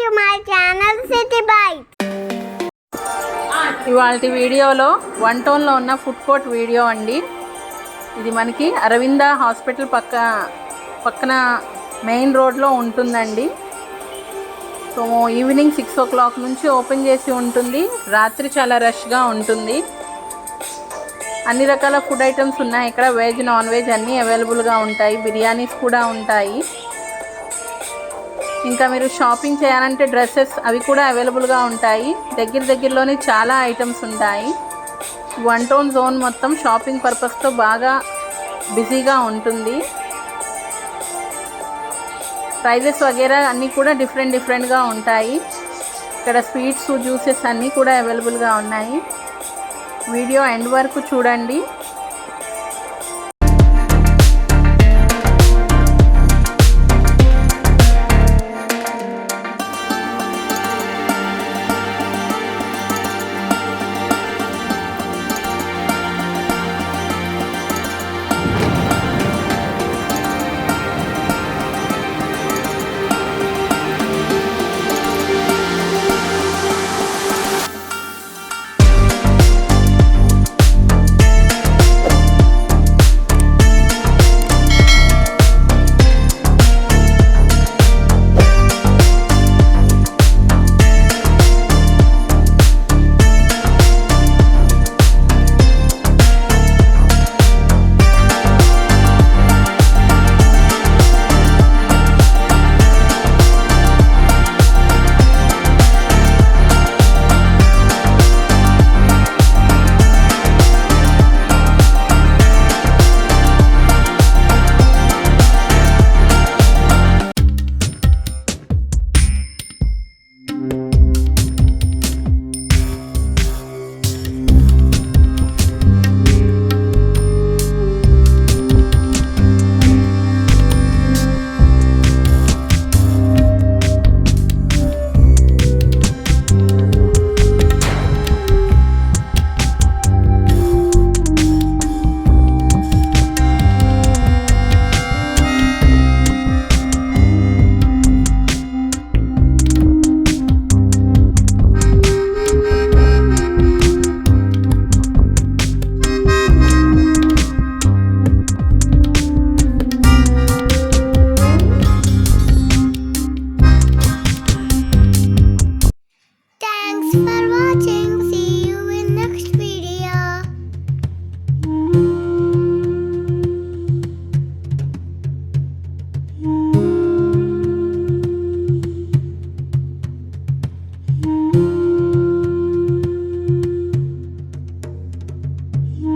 to my channel City Bite. ఇవాల్టి వీడియోలో one టౌన్లో ఉన్న ఫుడ్ కోర్ట్ వీడియో అండి. ఇది మనకి అరవింద హాస్పిటల్ పక్కన మెయిన్ రోడ్లో ఉంటుందండి. సో ఈవినింగ్ 6 o'clock నుంచి ఓపెన్ చేసి ఉంటుంది. రాత్రి చాలా రష్గా ఉంటుంది. అన్ని రకాల ఫుడ్ ఐటమ్స్ ఉన్నాయి ఇక్కడ. వెజ్ నాన్ వెజ్ అన్నీ అవైలబుల్గా ఉంటాయి. బిర్యానీస్ కూడా ఉంటాయి. ఇంకా మీరు షాపింగ్ చేయాలంటే డ్రెస్సెస్ అవి కూడా అవైలబుల్గా ఉంటాయి. దగ్గరలోనే చాలా ఐటమ్స్ ఉంటాయి. వన్ టౌన్ జోన్ మొత్తం షాపింగ్ పర్పస్తో బాగా బిజీగా ఉంటుంది. ప్రైజెస్ వగేరా అన్నీ కూడా డిఫరెంట్గా ఉంటాయి. ఇక్కడ స్వీట్స్ జ్యూసెస్ అన్నీ కూడా అవైలబుల్గా ఉన్నాయి. వీడియో ఎండ్ వరకు చూడండి.